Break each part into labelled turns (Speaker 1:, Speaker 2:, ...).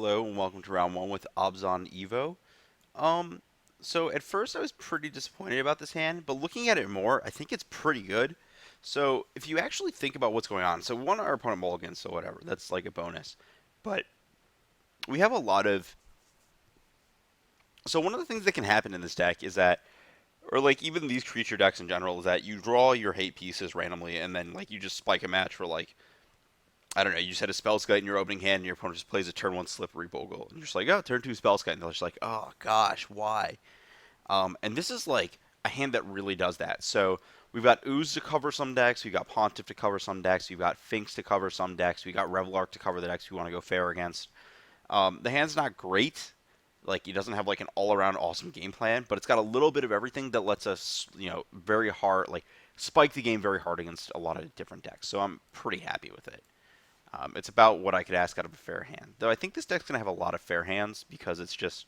Speaker 1: Hello and welcome to round one with Abzan Evo. Um, so at first I was pretty disappointed about this hand, but looking at it more, I think it's pretty good. So if you actually think about what's going on, so we won our opponent mulligans, so whatever, that's like a bonus. But we have a lot of. So one of the things that can happen in this deck is that, or like even these creature decks in general, is that you draw your hate pieces randomly and then like you just spike a match for like I don't know, you just had a Spellskite in your opening hand, and your opponent just plays a turn one Slippery Bogle, and you're just like, oh, turn two Spellskite, and they're just like, oh gosh, why? And this is like a hand that really does that. So we've got Ooze to cover some decks, we've got Pontiff to cover some decks, we've got Finks to cover some decks, we've got Revelark to cover the decks we want to go fair against. The hand's not great. Like, it doesn't have like an all-around awesome game plan, but it's got a little bit of everything that lets us, very hard, like spike the game very hard against a lot of different decks. So I'm pretty happy with it. It's about what I could ask out of a fair hand. Though I think this deck's going to have a lot of fair hands because it's just.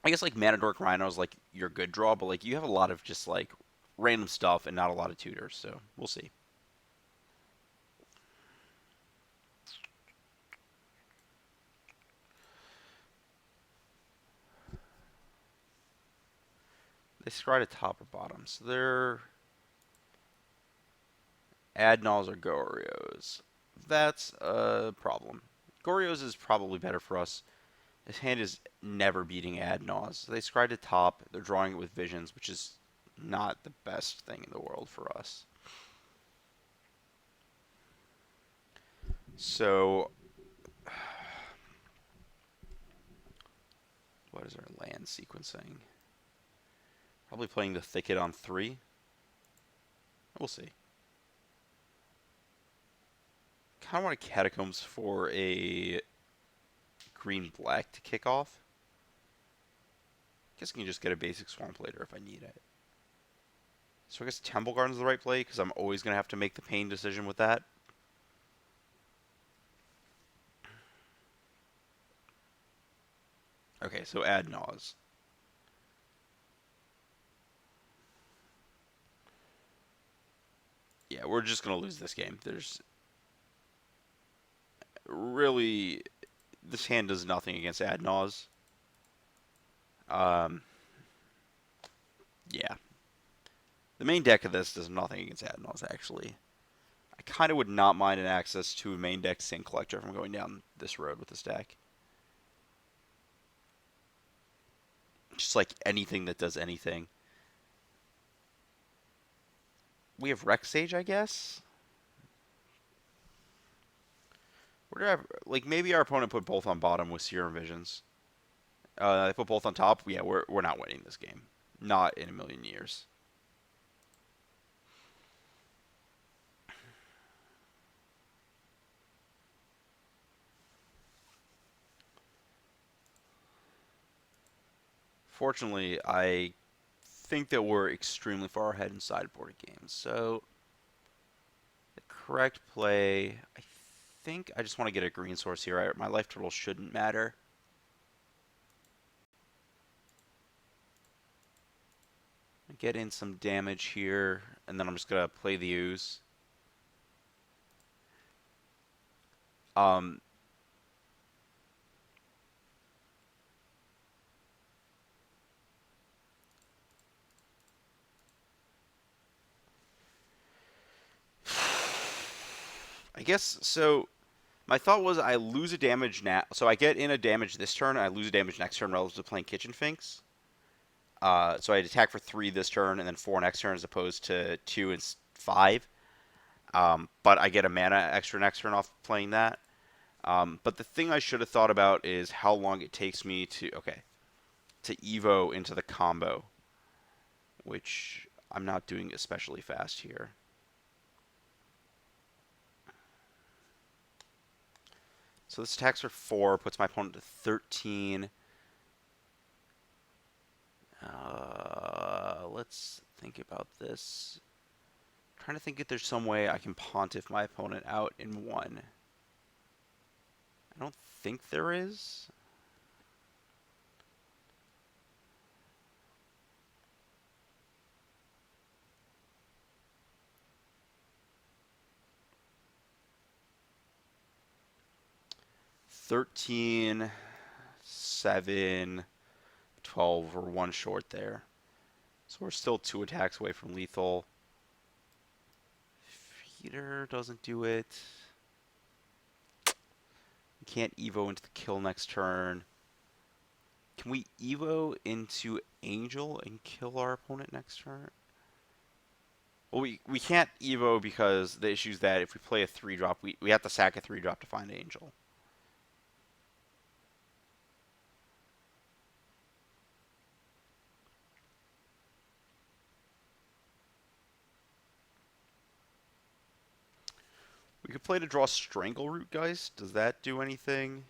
Speaker 1: I guess like Mana Dork Rhino is like your good draw, but like you have a lot of just like random stuff and not a lot of tutors, so we'll see. They scry to top or bottom, so they're Adnals or Gorios. That's a problem. Gorios is probably better for us. This hand is never beating Adnals. They scry to top, they're drawing it with visions, which is not the best thing in the world for us. So, what is our land sequencing? Probably playing the Thicket on 3. We'll see. Kind of want a Catacombs for a green-black to kick off. Guess I can just get a basic Swamp later if I need it. So I guess Temple Garden's the right play because I'm always going to have to make the pain decision with that. Okay, so add Naws. Yeah, we're just going to lose this game. There's really... This hand does nothing against Adnaz. Um, yeah. The main deck of this does nothing against Adnaz, actually. I kind of would not mind an access to a main deck Sink Collector if I'm going down this road with this deck. Just like anything that does anything. We have Rex Sage, I guess? Where did I, like maybe our opponent put both on bottom with Serum Visions. They put both on top. Yeah, we're not winning this game. Not in a million years. Fortunately, I think that we're extremely far ahead in sideboard games. So the correct play, I think I just want to get a green source here. My life total shouldn't matter. Get in some damage here, and then I'm just gonna play the ooze. Um, I guess so. My thought was I lose a damage now, so I get in a damage this turn, and I lose a damage next turn relative to playing Kitchen Finks. So I'd attack for 3 this turn and then 4 next turn as opposed to 2 and 5. But I get a mana extra next turn off playing that. But the thing I should have thought about is how long it takes me to Evo into the combo, which I'm not doing especially fast here. So this attacks for 4, puts my opponent to 13. Let's think about this. I'm trying to think if there's some way I can Pontiff my opponent out in 1. I don't think there is. 13, 7, 12. We're one short there. So we're still 2 attacks away from lethal. Feeder doesn't do it. We can't Evo into the kill next turn. Can we Evo into Angel and kill our opponent next turn? Well, we can't Evo because the issue is that if we play a 3-drop, we have to sack a 3-drop to find Angel. We could play to draw Strangleroot, guys. Does that do anything?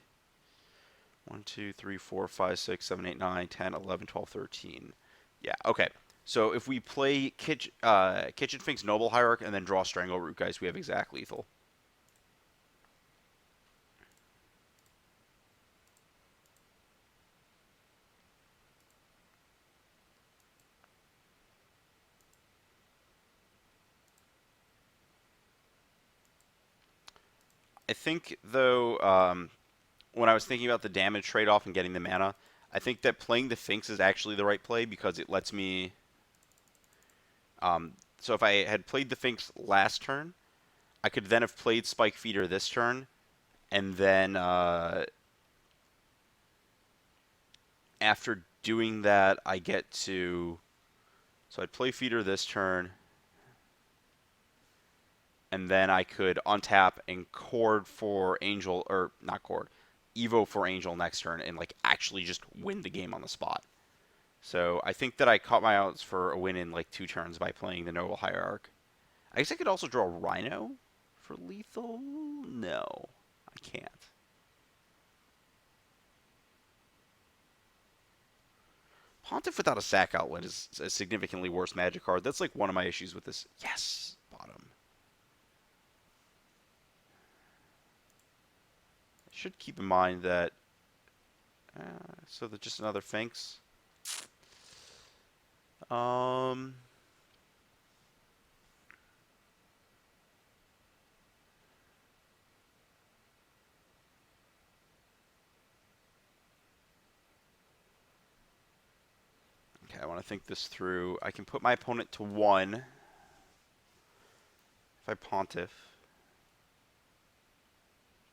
Speaker 1: 1, 2, 3, 4, 5, 6, 7, 8, 9, 10, 11, 12, 13. Yeah, okay. So if we play Kitchen Fink's Noble Hierarch and then draw Strangleroot, guys, we have exact lethal. I think, though, when I was thinking about the damage trade-off and getting the mana, I think that playing the Finks is actually the right play because it lets me... so if I had played the Finks last turn, I could then have played Spike Feeder this turn, and then after doing that, I get to... So I'd play Feeder this turn, and then I could untap and Chord for Angel, or not Chord, Evo for Angel next turn, and like actually just win the game on the spot. So I think that I caught my odds for a win in like 2 turns by playing the Noble Hierarch. I guess I could also draw Rhino for lethal. No, I can't. Pontiff without a sack outlet is a significantly worse Magic card. That's like one of my issues with this. Yes, bottom. Should keep in mind that. So they're just another Finks. Okay, I want to think this through. I can put my opponent to 1 if I Pontiff.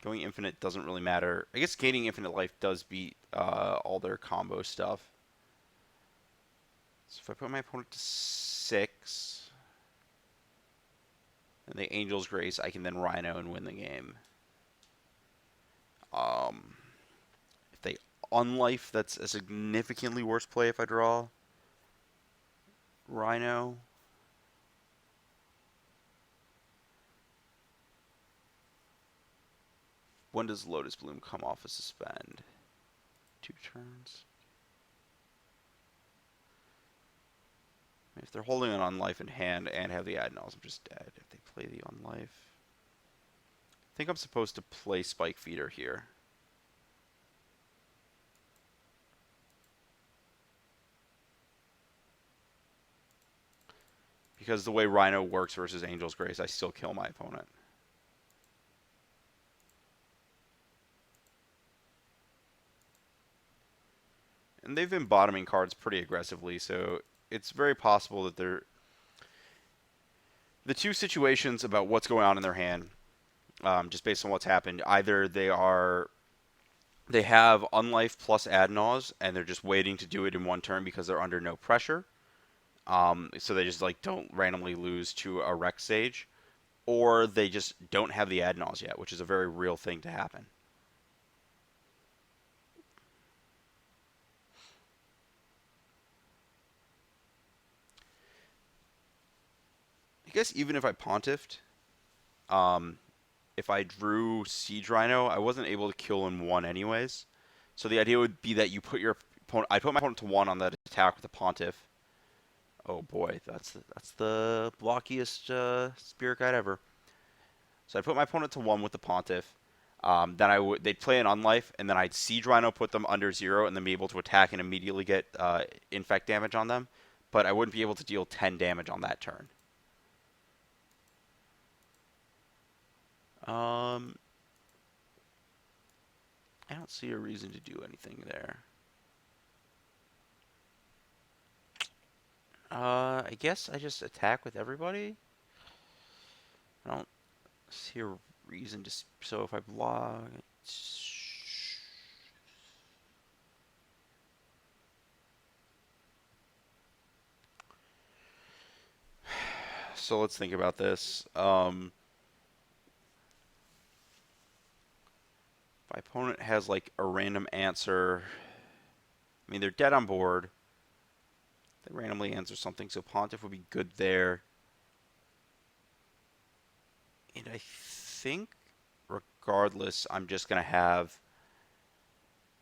Speaker 1: Going infinite doesn't really matter. I guess gaining infinite life does beat all their combo stuff. So if I put my opponent to 6, and the Angel's Grace, I can then Rhino and win the game. If they unlife, that's a significantly worse play if I draw Rhino. When does Lotus Bloom come off a suspend? 2 turns. If they're holding an unlife in hand and have the Adnals, I'm just dead. If they play the unlife, I think I'm supposed to play Spike Feeder here. Because the way Rhino works versus Angel's Grace, I still kill my opponent. And they've been bottoming cards pretty aggressively, so it's very possible that they're... The 2 situations about what's going on in their hand, just based on what's happened, either they have Unlife plus Adnals, and they're just waiting to do it in 1 turn because they're under no pressure. So they just like don't randomly lose to a Rex Sage, or they just don't have the Adnals yet, which is a very real thing to happen. I guess even if I Pontiffed, if I drew Siege Rhino, I wasn't able to kill in 1 anyways. So the idea would be that you put your opponent... I put my opponent to 1 on that attack with a Pontiff. Oh boy, that's the blockiest Spirit Guide ever. So I put my opponent to 1 with the Pontiff. Then they'd play an Unlife, and then I'd Siege Rhino, put them under 0, and then be able to attack and immediately get Infect damage on them. But I wouldn't be able to deal 10 damage on that turn. I don't see a reason to do anything there. I guess I just attack with everybody. I don't see a reason to. So if I block, so let's think about this. If my opponent has like a random answer, I mean they're dead on board. They randomly answer something, so Pontiff would be good there. And I think, regardless, I'm just gonna have.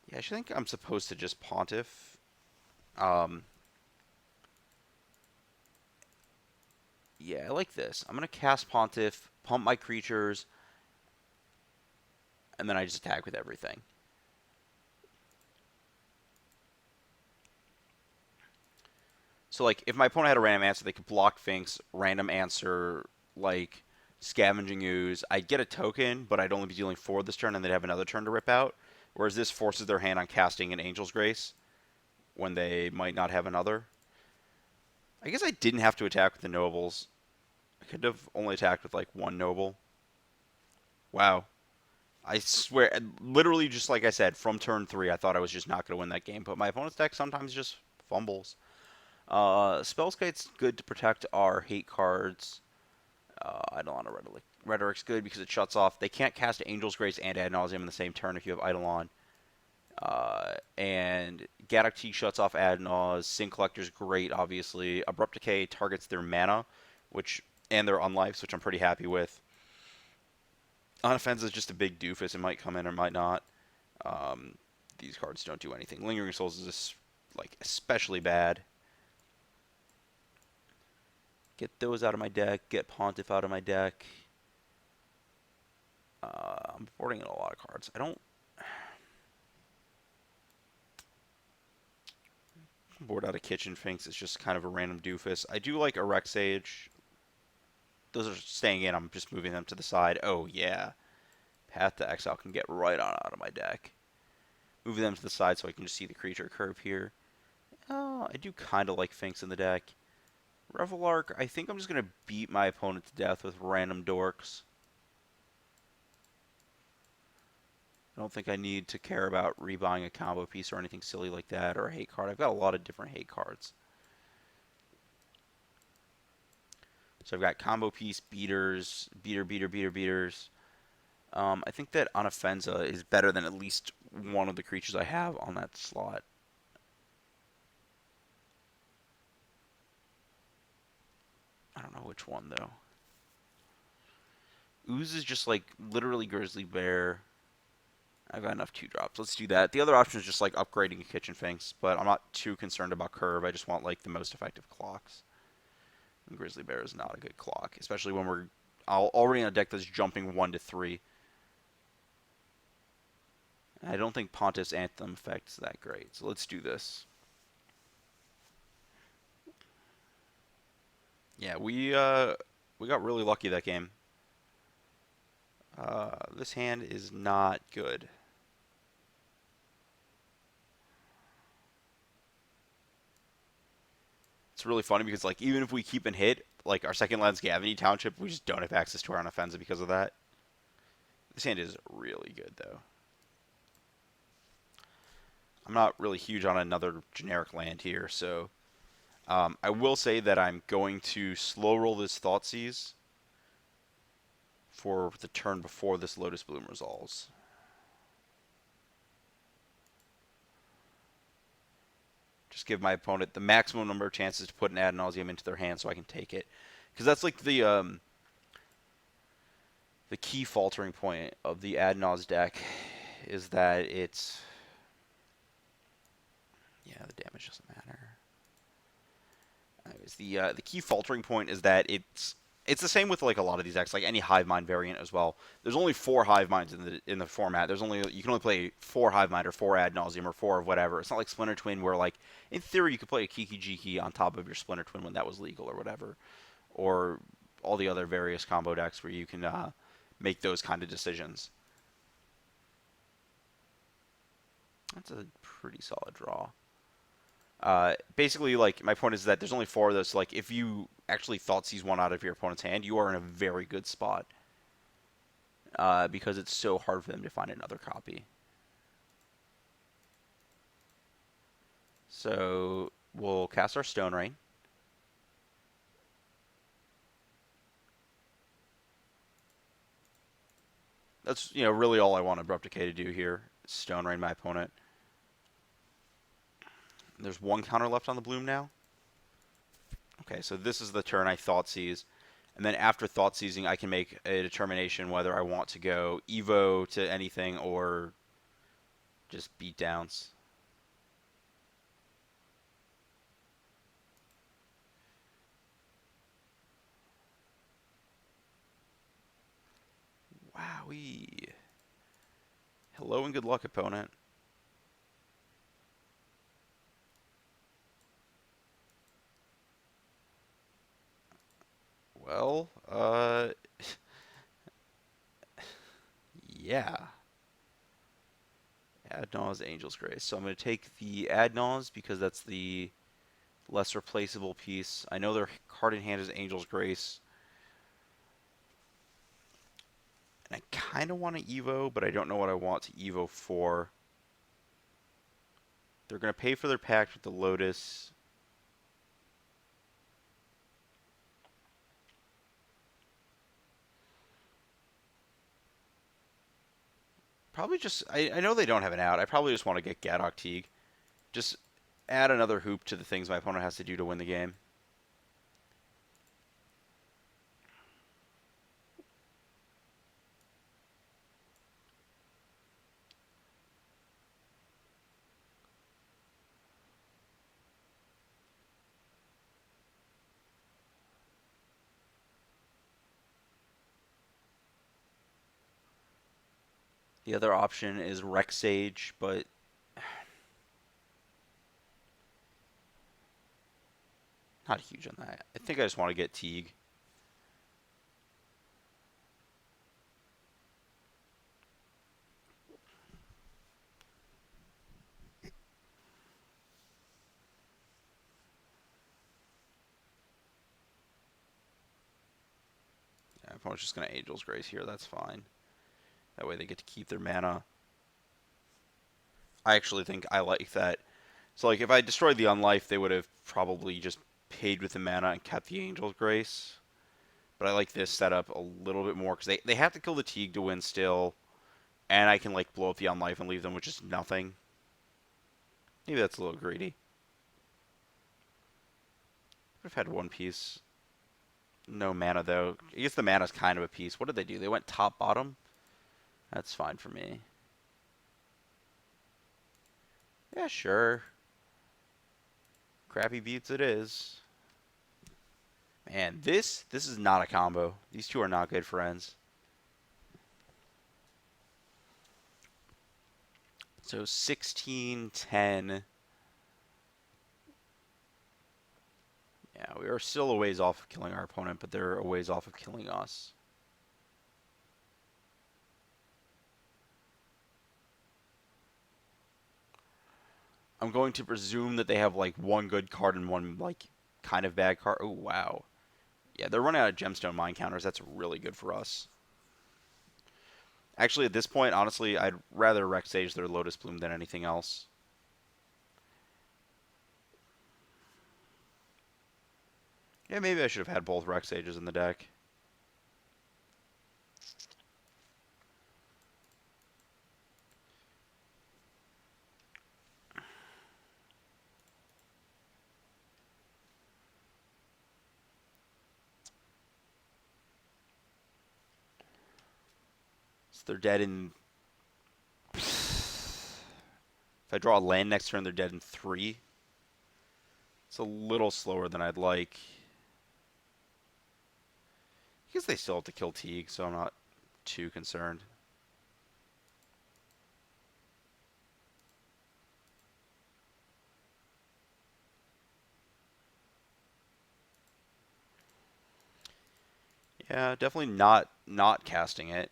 Speaker 1: Yeah, I think I'm supposed to just Pontiff. Um, yeah, I like this. I'm gonna cast Pontiff, pump my creatures, and then I just attack with everything. So, like, if my opponent had a random answer, they could block Finks, random answer, like Scavenging Ooze. I'd get a token, but I'd only be dealing 4 this turn, and they'd have another turn to rip out. Whereas this forces their hand on casting an Angel's Grace when they might not have another. I guess I didn't have to attack with the nobles. I could have only attacked with, like, 1 noble. Wow. I swear, literally, just like I said, from turn 3, I thought I was just not going to win that game. But my opponent's deck sometimes just fumbles. Spellskite's good to protect our hate cards. Eidolon or Rhetoric's good because it shuts off. They can't cast Angel's Grace and Ad Nauseam in the same turn if you have Eidolon. And Gaddock T shuts off Ad Naus. Sin Collector's great, obviously. Abrupt Decay targets their mana, and their unlives, which I'm pretty happy with. On offense is just a big doofus. It might come in or might not. These cards don't do anything. Lingering Souls is especially bad. Get those out of my deck. Get Pontiff out of my deck. I'm boarding in a lot of cards. I don't board out of Kitchen Finks. It's just kind of a random doofus. I do like Erect Sage. Those are staying in. I'm just moving them to the side. Oh, yeah. Path to Exile can get right on out of my deck. Moving them to the side so I can just see the creature curve here. Oh, I do kind of like Finks in the deck. Revelark, I think I'm just going to beat my opponent to death with random dorks. I don't think I need to care about rebuying a combo piece or anything silly like that, or a hate card. I've got a lot of different hate cards. So I've got combo piece, beaters, beaters. I think that Anafenza is better than at least one of the creatures I have on that slot. I don't know which one, though. Ooze is just like literally Grizzly Bear. I've got enough 2-drops. Let's do that. The other option is just like upgrading a Kitchen Finks, but I'm not too concerned about curve. I just want like the most effective clocks. And Grizzly Bear is not a good clock, especially when we're already in a deck that's jumping 1 to 3. I don't think Pontiff's Anthem effect is that great, so let's do this. Yeah, we got really lucky that game. This hand is not good. It's really funny because like even if we keep and hit, like our second land's Gavany Township, we just don't have access to our unoffensive because of that. This hand is really good though. I'm not really huge on another generic land here, so I will say that I'm going to slow roll this Thoughtseize for the turn before this Lotus Bloom resolves. Just give my opponent the maximum number of chances to put an Ad Nauseam into their hand so I can take it. Because that's like the key faltering point of the Ad Naus deck is that it's... Yeah, the damage doesn't matter. Anyways, the key faltering point is that it's the same with like a lot of these decks, like any Hive Mind variant as well. There's only 4 Hive Minds in the format. You can only play 4 Hive Mind or 4 Ad Nauseam or 4 of whatever. It's not like Splinter Twin where like in theory you could play a Kiki Jiki on top of your Splinter Twin when that was legal or whatever, or all the other various combo decks where you can make those kind of decisions. That's a pretty solid draw. Basically, like, my point is that there's only four of those. So, like, if you actually Thoughtseize one out of your opponent's hand, you are in a very good spot. Because it's so hard for them to find another copy. So we'll cast our Stone Rain. That's, really all I want Abrupt Decay to do here. Stone Rain my opponent. There's one counter left on the Bloom now. Okay, so this is the turn I Thoughtseize. And then after Thoughtseizing, I can make a determination whether I want to go Evo to anything or just beatdowns. Wowee. Hello and good luck, opponent. Well, yeah. Adnaw's Angel's Grace. So I'm going to take the Adnaw's because that's the less replaceable piece. I know their card in hand is Angel's Grace. And I kind of want to Evo, but I don't know what I want to Evo for. They're going to pay for their pact with the Lotus. Probably just, I know they don't have an out. I probably just want to get Gadok Teague. Just add another hoop to the things my opponent has to do to win the game. The other option is Rex Sage, but not huge on that. I think I just want to get Teague. Yeah, my opponent's just going to Angel's Grace here. That's fine. That way they get to keep their mana. I actually think I like that. So, like, if I destroyed the Unlife, they would have probably just paid with the mana and kept the Angel's Grace. But I like this setup a little bit more because they have to kill the Teague to win still. And I can, like, blow up the Unlife and leave them with just nothing. Maybe that's a little greedy. Could have had one piece. No mana, though. I guess the mana's kind of a piece. What did they do? They went top, bottom? That's fine for me. Yeah, sure. Crappy beats it is. Man, this is not a combo. These two are not good friends. So 16, 10. Yeah, we are still a ways off of killing our opponent, but they're a ways off of killing us. I'm going to presume that they have like one good card and one like kind of bad card. Oh, wow. Yeah, they're running out of gemstone mine counters. That's really good for us. Actually, at this point, honestly, I'd rather Rex Sage their Lotus Bloom than anything else. Yeah, maybe I should have had both Rex Sages in the deck. So they're dead in... If I draw a land next turn, they're dead in 3. It's a little slower than I'd like. I guess they still have to kill Teague, so I'm not too concerned. Yeah, definitely not casting it.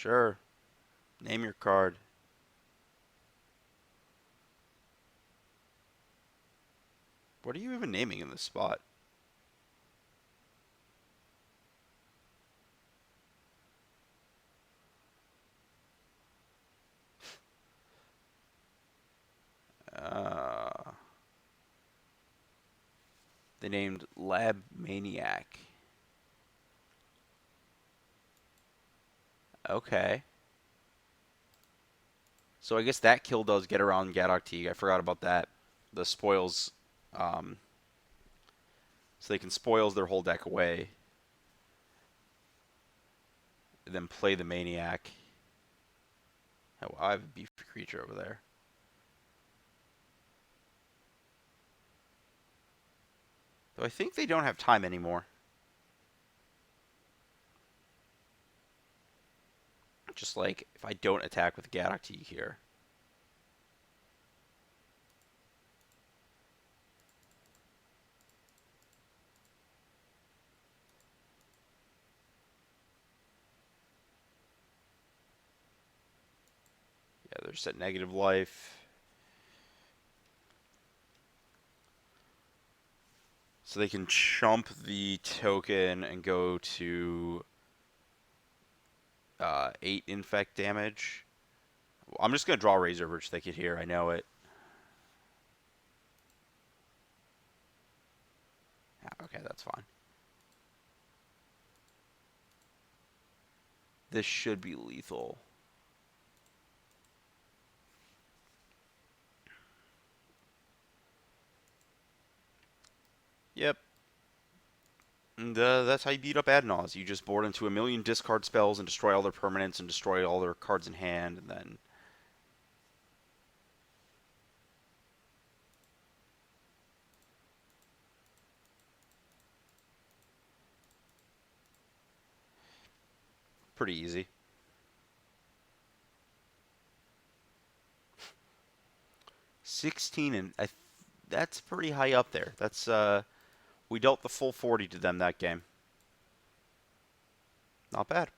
Speaker 1: Sure. Name your card. What are you even naming in this spot? Uh, they named Lab Maniac. Okay. So I guess that kill does get around Gaddock Teague. I forgot about that. The spoils, um, so they can spoils their whole deck away, and then play the Maniac. Oh, I have a beefy creature over there. Though I think they don't have time anymore. Just like if I don't attack with Gaddock Teague here. Yeah, they're set negative life. So they can chump the token and go to 8 infect damage. I'm just going to draw Razor Birch Thicket here. I know it. Yeah, okay, that's fine. This should be lethal. Yep. And that's how you beat up Adnaz. You just board into a million discard spells and destroy all their permanents and destroy all their cards in hand, and then pretty easy. 16 and that's pretty high up there. That's we dealt the full 40 to them that game. Not bad.